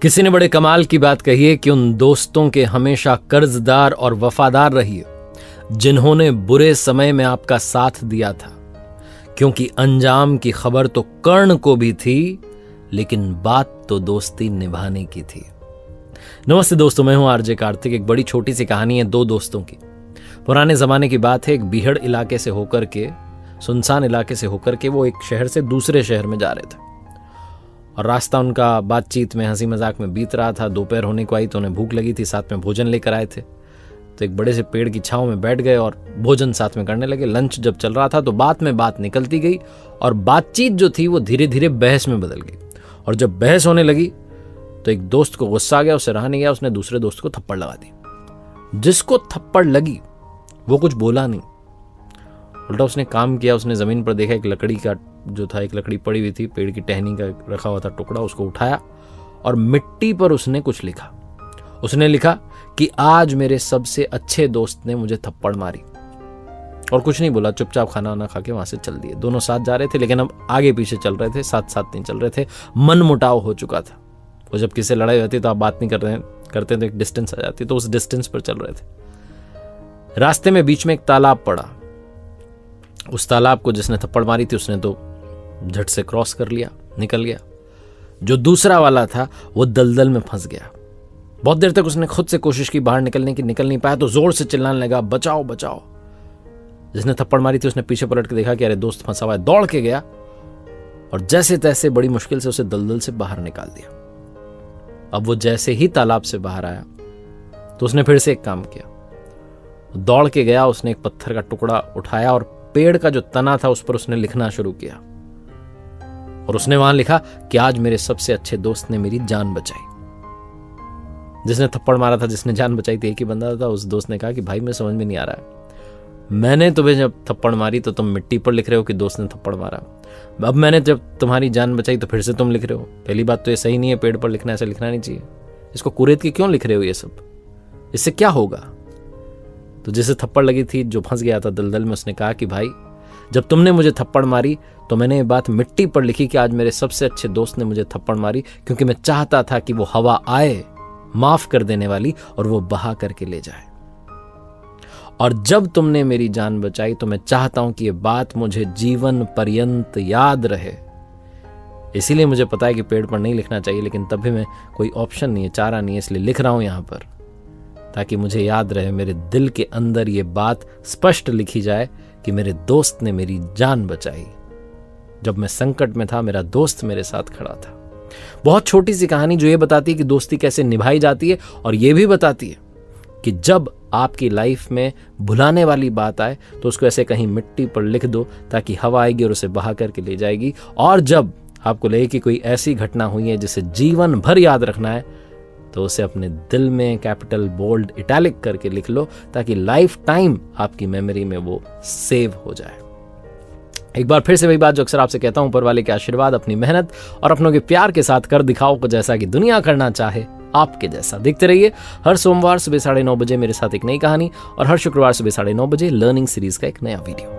किसी ने बड़े कमाल की बात कही है कि उन दोस्तों के हमेशा कर्जदार और वफादार रहिए जिन्होंने बुरे समय में आपका साथ दिया था, क्योंकि अंजाम की खबर तो कर्ण को भी थी, लेकिन बात तो दोस्ती निभाने की थी। नमस्ते दोस्तों, मैं हूं आरजे कार्तिक। एक बड़ी छोटी सी कहानी है दो दोस्तों की। पुराने जमाने की बात है। एक बीहड़ इलाके से होकर के, सुनसान इलाके से होकर के वो एक शहर से दूसरे शहर में जा रहे थे और रास्ता उनका बातचीत में, हंसी मजाक में बीत रहा था। दोपहर होने को आई तो उन्हें भूख लगी थी, साथ में भोजन लेकर आए थे। तो एक बड़े से पेड़ की छांव में बैठ गए और भोजन साथ में करने लगे। लंच जब चल रहा था तो बात में बात निकलती गई और बातचीत जो थी वो धीरे धीरे बहस में बदल गई। और जब बहस होने लगी तो एक दोस्त को गुस्सा आ गया, उससे रहा नहीं गया, उसने दूसरे दोस्त को थप्पड़ लगा दी। जिसको थप्पड़ लगी वो कुछ बोला नहीं, उल्टा उसने काम किया। उसने जमीन पर देखा, एक लकड़ी का जो था, एक लकड़ी पड़ी हुई थी, पेड़ की टहनी का रखा हुआ था टुकड़ा, उसको उठाया और मिट्टी पर उसने कुछ लिखा। उसने लिखा कि आज मेरे सबसे अच्छे दोस्त ने मुझे थप्पड़ मारी। और कुछ नहीं बोला, चुपचाप खाना वाना खा के वहां से चल दिए। दोनों साथ जा रहे थे, लेकिन अब आगे पीछे चल रहे थे, साथ साथ नहीं चल रहे थे। मन मुटाव हो चुका था। वो जब किसी लड़ाई होती तो आप बात नहीं करते तो एक डिस्टेंस आ जाती, तो उस डिस्टेंस पर चल रहे थे। रास्ते में बीच में एक तालाब पड़ा। उस तालाब को जिसने थप्पड़ मारी थी उसने तो झट से क्रॉस कर लिया, निकल गया। जो दूसरा वाला था वो दलदल में फंस गया। बहुत देर तक उसने खुद से कोशिश की बाहर निकलने की, निकल नहीं पाया तो जोर से चिल्लाने लगा, बचाओ बचाओ। जिसने थप्पड़ मारी थी उसने पीछे पलट के देखा कि अरे दोस्त फंसा हुआ है। दौड़ के गया और जैसे तैसे बड़ी मुश्किल से उसे दलदल से बाहर निकाल दिया। अब वो जैसे ही तालाब से बाहर आया तो उसने फिर से एक काम किया। दौड़ के गया, उसने एक पत्थर का टुकड़ा उठाया और पेड़ का जो तना था उस पर उसने लिखना शुरू किया। और उसने वहां लिखा कि आज मेरे सबसे अच्छे दोस्त ने मेरी जान बचाई। जिसने थप्पड़ मारा था, जिसने जान बचाई थी, एक ही बंदा था। उस दोस्त ने कहा कि भाई मैं समझ में नहीं आ रहा है, मैंने तुम्हें जब थप्पड़ मारी तो तुम मिट्टी पर लिख रहे हो कि दोस्त ने थप्पड़ मारा। अब मैंने जब तुम्हारी जान बचाई तो फिर से तुम लिख रहे हो। पहली बात तो ये सही नहीं है, पेड़ पर लिखना, ऐसा लिखना नहीं चाहिए। इसको कुरेद के क्यों लिख रहे हो ये सब, इससे क्या होगा? तो जिसे थप्पड़ लगी थी, जो फंस गया था दलदल में, उसने कहा कि भाई जब तुमने मुझे थप्पड़ मारी तो मैंने ये बात मिट्टी पर लिखी कि आज मेरे सबसे अच्छे दोस्त ने मुझे थप्पड़ मारी, क्योंकि मैं चाहता था कि वो हवा आए माफ कर देने वाली और वो बहा करके ले जाए। और जब तुमने मेरी जान बचाई तो मैं चाहता हूं कि ये बात मुझे जीवन पर्यंत याद रहे। इसीलिए मुझे पता है कि पेड़ पर नहीं लिखना चाहिए, लेकिन तब भी मैं, कोई ऑप्शन नहीं है, चारा नहीं है, इसलिए लिख रहा हूं यहां पर, ताकि मुझे याद रहे, मेरे दिल के अंदर ये बात स्पष्ट लिखी जाए कि मेरे दोस्त ने मेरी जान बचाई। जब मैं संकट में था मेरा दोस्त मेरे साथ खड़ा था। बहुत छोटी सी कहानी जो ये बताती है कि दोस्ती कैसे निभाई जाती है, और ये भी बताती है कि जब आपकी लाइफ में भुलाने वाली बात आए तो उसको ऐसे कहीं मिट्टी पर लिख दो, ताकि हवा आएगी और उसे बहा करके ले जाएगी। और जब आपको लगे कि कोई ऐसी घटना हुई है जिसे जीवन भर याद रखना है, तो उसे अपने दिल में कैपिटल बोल्ड इटैलिक करके लिख लो, ताकि लाइफ टाइम आपकी मेमोरी में वो सेव हो जाए। एक बार फिर से वही बात जो अक्सर आपसे कहता हूं, ऊपर वाले के आशीर्वाद, अपनी मेहनत और अपनों के प्यार के साथ कर दिखाओ को, जैसा कि दुनिया करना चाहे आपके जैसा। देखते रहिए हर सोमवार सुबह 9:30 बजे मेरे साथ एक नई कहानी, और हर शुक्रवार सुबह 9:30 बजे लर्निंग सीरीज का एक नया वीडियो।